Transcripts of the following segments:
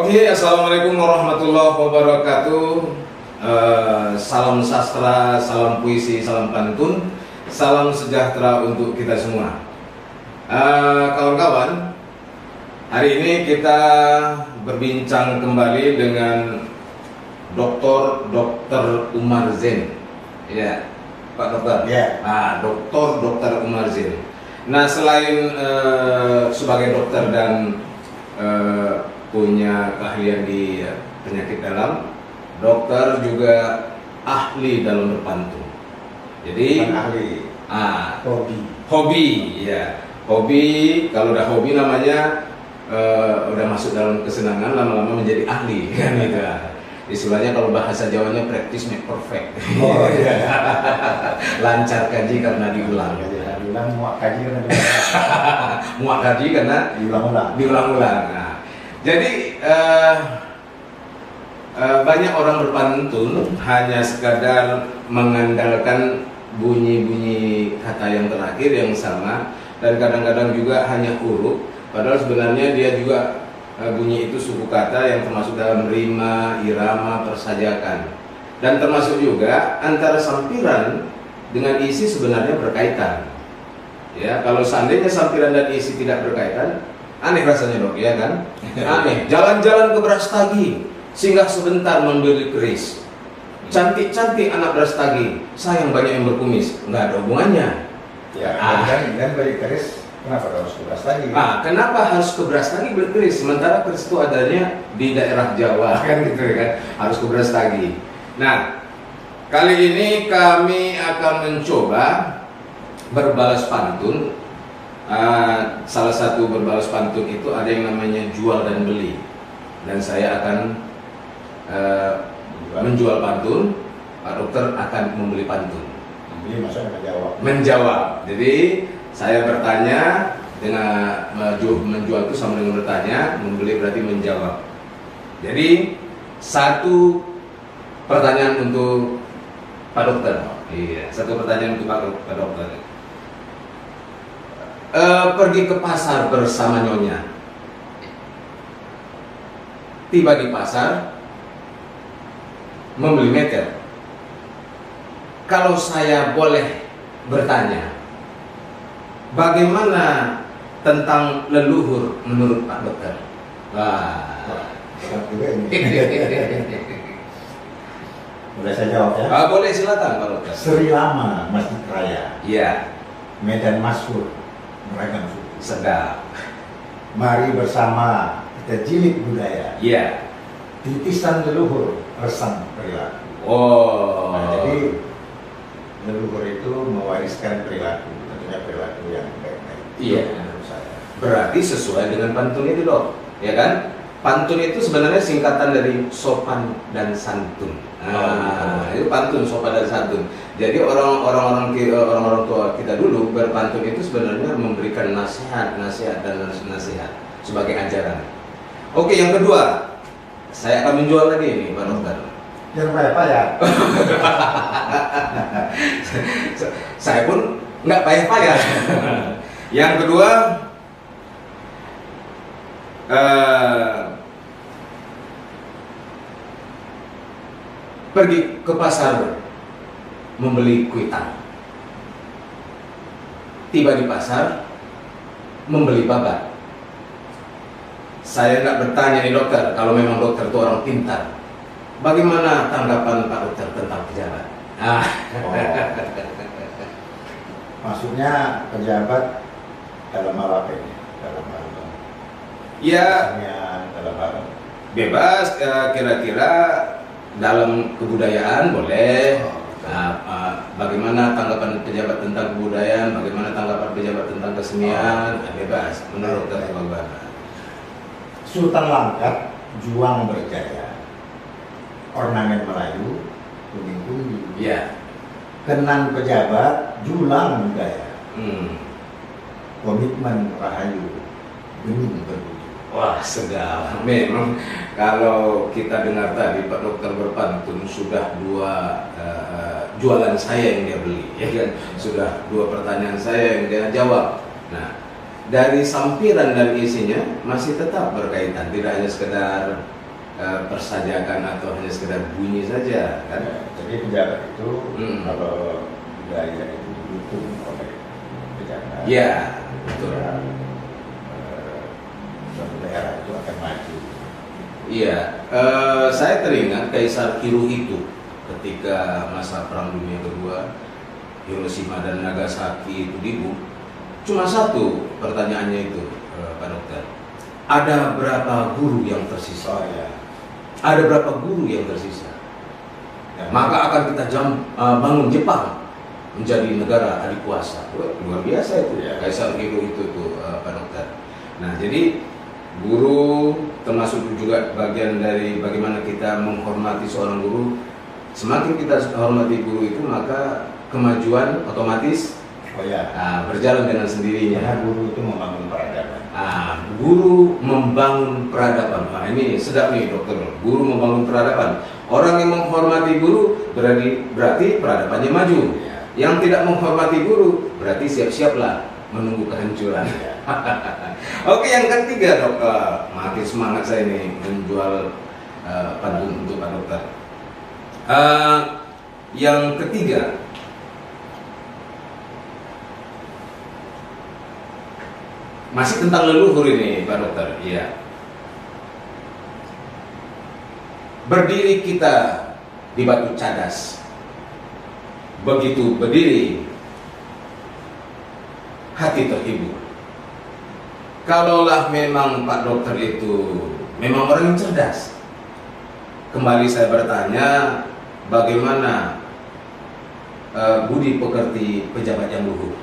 Oke, assalamualaikum warahmatullahi wabarakatuh. Salam sastra, salam puisi, salam pantun, salam sejahtera untuk kita semua. Kawan-kawan, hari ini kita berbincang kembali dengan Dr. Umar Zain. Ya, Pak Dokter. Ya. Dr. Umar Zain. Nah, selain sebagai dokter dan punya keahlian di penyakit dalam, dokter juga ahli dalam berpantun. Jadi hobi, ya. Hobi, kalau udah hobi namanya udah masuk dalam kesenangan, lama-lama menjadi ahli kan gitu. Istilahnya kalau bahasa Jawanya practice make perfect. Oh iya. Lancar kaji karena diulang. Muak kaji karena diulang. Muak kaji karena diulang-ulang. Nah, jadi banyak orang berpantun hanya sekadar mengandalkan bunyi-bunyi kata yang terakhir yang sama, dan kadang-kadang juga hanya huruf, padahal sebenarnya dia juga bunyi itu suku kata yang termasuk dalam rima, irama, persajakan, dan termasuk juga antara sampiran dengan isi sebenarnya berkaitan. Ya, kalau seandainya sampiran dan isi tidak berkaitan, aneh rasanya dok, ya kan? Aneh. Jalan-jalan ke Brastagi, singgah sebentar membeli keris. Cantik-cantik anak Brastagi, sayang banyak yang berkumis. Nggak ada hubungannya. Ya, dan beli keris, kenapa harus ke Brastagi? Kenapa harus ke Brastagi beli keris? Sementara keris itu adanya di daerah Jawa, kan gitu kan? Harus ke Brastagi. Nah, kali ini kami akan mencoba berbalas pantun. Salah satu berbalas pantun itu ada yang namanya jual dan beli, dan saya akan menjual pantun, Pak Dokter akan membeli pantun. Membeli maksudnya menjawab. Menjawab. Jadi saya bertanya dengan menjual itu sama dengan bertanya, membeli berarti menjawab. Jadi satu pertanyaan untuk Pak Dokter. Iya, satu pertanyaan untuk Pak Dokter. Pergi ke pasar bersama Nyonya. Tiba di pasar, membeli meter. Kalau saya boleh bertanya, bagaimana tentang leluhur menurut Pak Dokter? Berat juga ini. Boleh saya jawab ya? Boleh, silakan Pak Dokter. Sri Lama, Masjid Raya. Iya. Medan Masyhur, beragam suku. Sedap. Mari bersama kita jilid budaya. Iya. Titisan leluhur, resam perilaku. Oh. Nah, jadi leluhur itu mewariskan perilaku, tentunya perilaku yang baik-baik. Iya. Menurut saya. Berarti sesuai dengan pantun itu dok, ya kan? Pantun itu sebenarnya singkatan dari sopan dan santun. Itu pantun, sopan dan santun. Jadi orang-orang tua kita dulu berpantun itu sebenarnya memberikan nasihat dan nasihat sebagai ajaran. Oke, yang kedua, saya akan menjual lagi ini Pak Dokter. Jangan payah-payah. Saya pun nggak payah-payah. Yang kedua, pergi ke pasar membeli kuitang. Tiba di pasar membeli babat. Saya nggak bertanya nih dokter, kalau memang dokter itu orang pintar, bagaimana tanggapan Pak Dokter tentang pejabat? Maksudnya pejabat dalam hal apa ini? Dalam hal Ya, dalam hal bebas, kira-kira dalam kebudayaan boleh. Bagaimana tanggapan pejabat tentang kebudayaan? Bagaimana tanggapan pejabat tentang kesenian? Bebas, menurut Dokter Bapak. Sultan Langkat, juang berjaya. Ornamen Melayu, kuning-kuning. Iya. Kenang pejabat, julang budaya. Komitmen rahayu, bening berwujud. Wah, sedap. Memang kalau kita dengar tadi Pak Dokter berpantun, sudah dua jualan saya yang dia beli, ya kan? Sudah dua pertanyaan saya yang dia jawab. Nah, dari sampiran dan isinya masih tetap berkaitan, tidak hanya sekedar persajakan atau hanya sekedar bunyi saja kan. Jadi pejabat itu Hmm. kalau budaya itu didukung oleh pejabat. Ya, betul. Ya, suatu daerah itu akan maju. Iya, saya teringat Kaisar Hirohito ketika masa Perang Dunia Kedua, Hiroshima dan Nagasaki itu dibom. Cuma satu pertanyaannya itu, Pak Dokter. Ada berapa guru yang tersisa? Oh ya. Ada berapa guru yang tersisa? Ya. Maka akan kita bangun Jepang menjadi negara adikuasa. Wah, luar biasa itu Ya. Kaisar Hirohito itu, Pak Dokter. Nah, jadi guru termasuk juga bagian dari bagaimana kita menghormati seorang guru. Semakin kita hormati guru itu, maka kemajuan otomatis Oh ya. berjalan dengan sendirinya. Karena guru itu membangun peradaban. Guru membangun peradaban. Nah, ini sedap nih dokter. Guru membangun peradaban. Orang yang menghormati guru berarti peradabannya maju. Ya. Yang tidak menghormati guru berarti siap-siaplah menunggu kehancuran. Ya. Oke, yang ketiga dok, makin semangat saya nih menjual pantun untuk Pak Dokter. Yang ketiga, masih tentang leluhur ini Pak Dokter. Iya. Berdiri kita di Batu Cadas. Begitu berdiri, hati terhibur. Kalaulah memang Pak Dokter itu memang orang yang cerdas. Kembali saya bertanya, bagaimana budi pekerti pejabat yang luhur?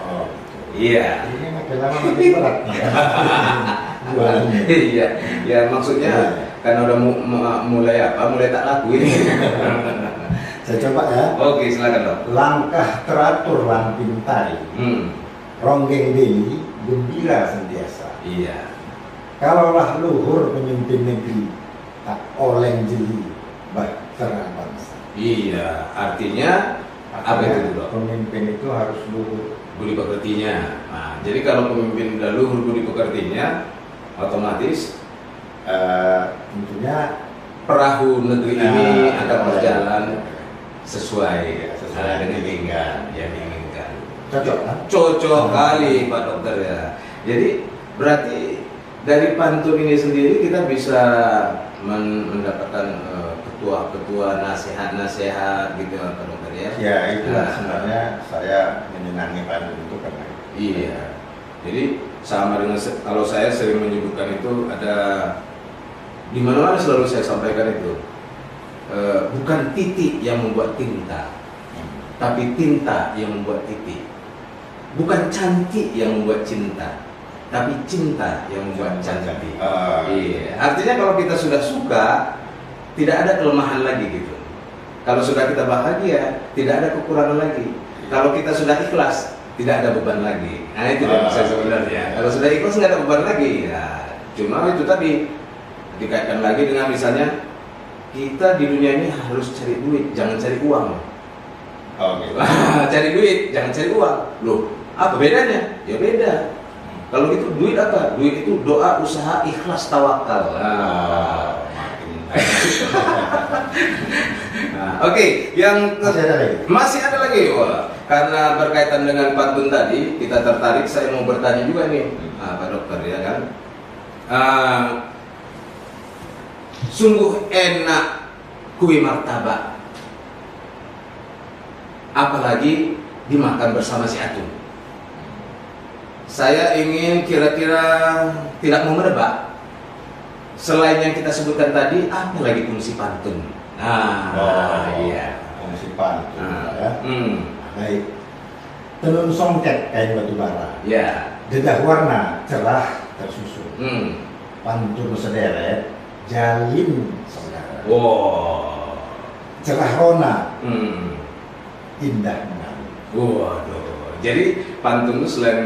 Oh. Iya. Ini makin lama makin berat. Jualannya. Iya, ya maksudnya karena udah mulai tak laku ini. Saya coba ya. Oke, silakan dok. Langkah teratur lampin tari, ronggeng deli, gembira sentiasa. Iya. Kalaulah luhur pemimpin negeri, tak oleng jeli, bahtera bangsa. Iya, artinya apa itu dok? Pemimpin itu harus luhur. Budi pekertinya. Nah, jadi kalau pemimpin udah luhur budi pekertinya, otomatis tentunya perahu negeri ini akan berjalan sesuai sesuai dengan yang diinginkan. Cocok kan? Cocok kali Pak Dokter ya. Jadi berarti dari pantun ini sendiri kita bisa mendapatkan ketua-ketua nasihat-nasihat gitu Pak Dokter ya. Ya itulah sebenarnya saya menyenangi pantun itu karena itu. Iya. Jadi sama dengan kalau saya sering menyebutkan itu ada di mana-mana selalu saya sampaikan itu bukan titik yang membuat tinta, tapi tinta yang membuat titik. Bukan cantik yang membuat cinta, tapi cinta yang membuat cantik. Iya. Artinya kalau kita sudah suka, tidak ada kelemahan lagi gitu. Kalau sudah kita bahagia, tidak ada kekurangan lagi. Kalau kita sudah ikhlas, tidak ada beban lagi. Nah itu yang saya sebenarnya. Kalau sudah ikhlas nggak ada beban lagi. Nah, cuma itu tadi dikaitkan lagi dengan misalnya kita di dunia ini harus cari duit, jangan cari uang. Oh gitu. Cari duit, jangan cari uang. Loh, apa bedanya? Ya beda. Kalau gitu duit apa? Duit itu doa, usaha, ikhlas, tawakal. Oke, yang masih ada lagi. Wah, karena berkaitan dengan pantun tadi, kita tertarik. Saya mau bertanya juga nih, Pak Dokter ya kan. Sungguh enak kue martabak, apalagi dimakan bersama si Atung. Saya ingin kira-kira tidak mau menebak. Selain yang kita sebutkan tadi, apa lagi fungsi pantun? Iya. Fungsi pantun ya. Baik. Tenun songket kain batu bara. Ya. Dedah warna cerah tersusun. Pantun sederet jalin saudara. Wow. Cerah rona. Indah mengalir. Waduh. Jadi pantun itu selain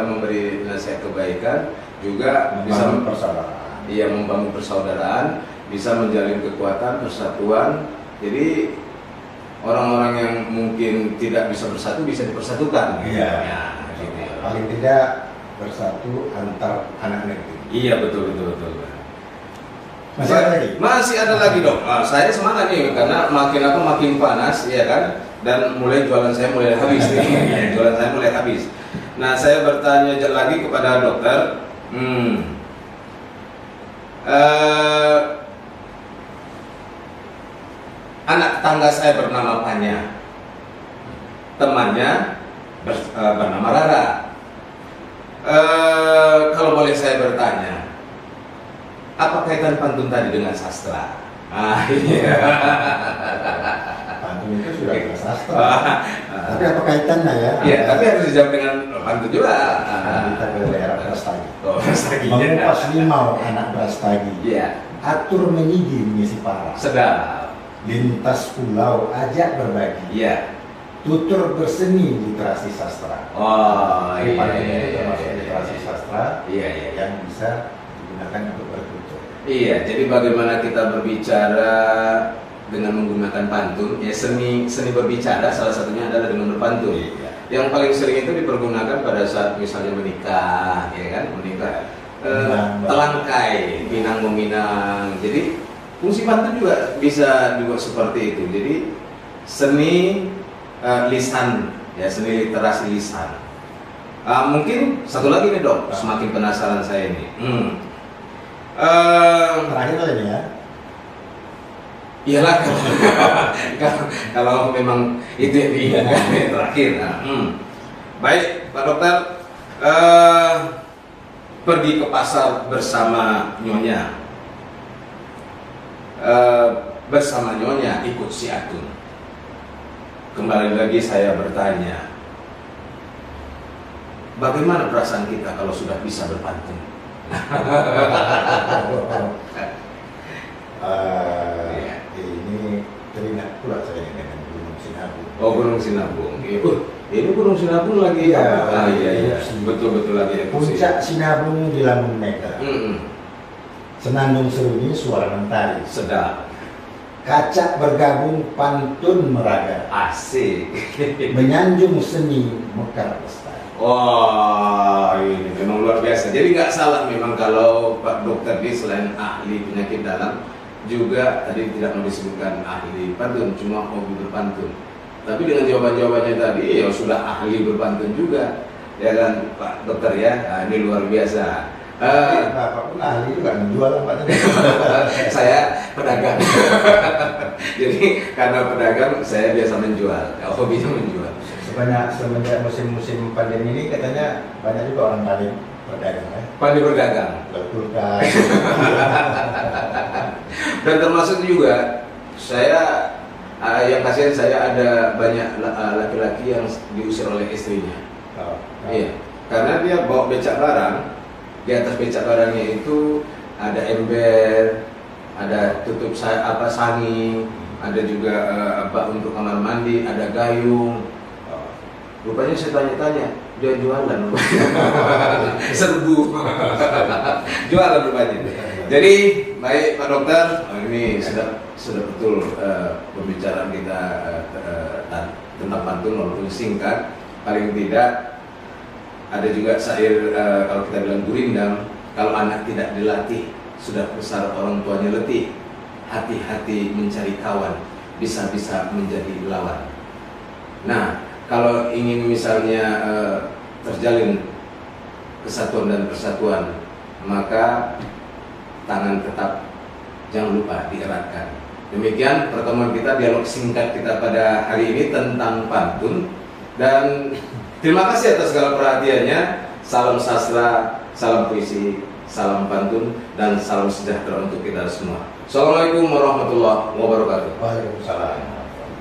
memberi nasihat kebaikan, juga bisa membangun persaudaraan. Iya, membangun persaudaraan, bisa menjalin kekuatan, persatuan. Jadi orang-orang yang mungkin tidak bisa bersatu bisa dipersatukan. Iya. Ya, gitu ya. Paling tidak bersatu antar anak negeri. Iya betul. Masih ada lagi? Masih ada lagi dong. Saya semangat nih karena makin panas ya kan, dan jualan saya mulai habis nih. Jualan saya mulai habis. Nah, saya bertanya lagi kepada dokter. Anak tetangga saya bernama Panya, temannya bernama Rara. Kalau boleh saya bertanya, apa kaitan pantun tadi dengan sastra? Iya. Pantun itu sudah jelas sastra. Tapi apa kaitannya ya? Iya, tapi harus dijawab dengan pantun juga. Kita ke daerah Brastagi. Oh, Brastagi. Mengupas limau anak Brastagi. Iya. Atur menyigi mengisi parah. Sedap. Lintas pulau ajak berbagi. Iya. Tutur berseni literasi sastra. Oh, Jadi iya. pantun itu termasuk literasi sastra Iya. yang bisa digunakan untuk bertutur. Iya, jadi bagaimana kita berbicara dengan menggunakan pantun, ya seni berbicara salah satunya adalah dengan berpantun. Iya. Yang paling sering itu dipergunakan pada saat misalnya menikah, ya kan, menikah, telangkai, minang meminang. Jadi fungsi pantun juga bisa juga seperti itu. Jadi seni lisan, ya seni literasi lisan. Mungkin satu lagi nih dok, semakin penasaran saya ini. Terakhir tadi ya. Iyalah kalau memang itu yang terakhir. Baik Pak Dokter, pergi ke pasar bersama Nyonya, bersama Nyonya ikut si Atun. Kembali lagi saya bertanya, bagaimana perasaan kita kalau sudah bisa berpantun? Ini teringat pula saya dengan Gunung Sinabung. Oh, Gunung Sinabung. Ini Gunung Sinabung lagi ya, iya. Betul lagi erupsi. Puncak Sinabung di Lambung Negra. Senandung serunyi suara mentari. Sedap. Kacak bergabung pantun meraga. Asik. Menyanjung seni mekar lestari. Wah, ini memang luar biasa. Jadi nggak salah memang kalau Pak Dokter ini selain ahli penyakit dalam, juga tadi tidak mau disebutkan ahli pantun, cuma hobi berpantun. Tapi dengan jawaban-jawabannya tadi, ya sudah ahli berpantun juga, ya kan Pak Dokter ya. Nah, ini luar biasa. Bapak pun ahli juga menjual Pak. Saya pedagang. Jadi karena pedagang saya biasa menjual, hobinya menjual. Semenjak musim-musim pandemi ini katanya banyak juga orang pandai berdagang ya. Pandai berdagang. Betul kan. Dan termasuk juga saya yang kasihan, saya ada banyak laki-laki yang diusir oleh istrinya. Iya, karena dia bawa becak barang. Di atas becak barangnya itu ada ember, ada tutup sangi, ada juga bak untuk kamar mandi, ada gayung. Rupanya saya tanya-tanya, dia jualan rupanya. Serbu. Jualan rupanya. Jadi baik Pak Dokter, ini sudah betul pembicaraan kita tentang pantun walaupun singkat. Paling tidak ada juga syair, kalau kita bilang gurindam, kalau anak tidak dilatih sudah besar orang tuanya letih. Hati-hati mencari kawan, bisa-bisa menjadi lawan. Nah, kalau ingin misalnya terjalin kesatuan dan persatuan, maka tangan tetap jangan lupa dieratkan. Demikian pertemuan kita, dialog singkat kita pada hari ini tentang pantun. Dan terima kasih atas segala perhatiannya. Salam sastra, salam puisi, salam pantun, dan salam sejahtera untuk kita semua. Assalamualaikum warahmatullahi wabarakatuh. Waalaikumsalam.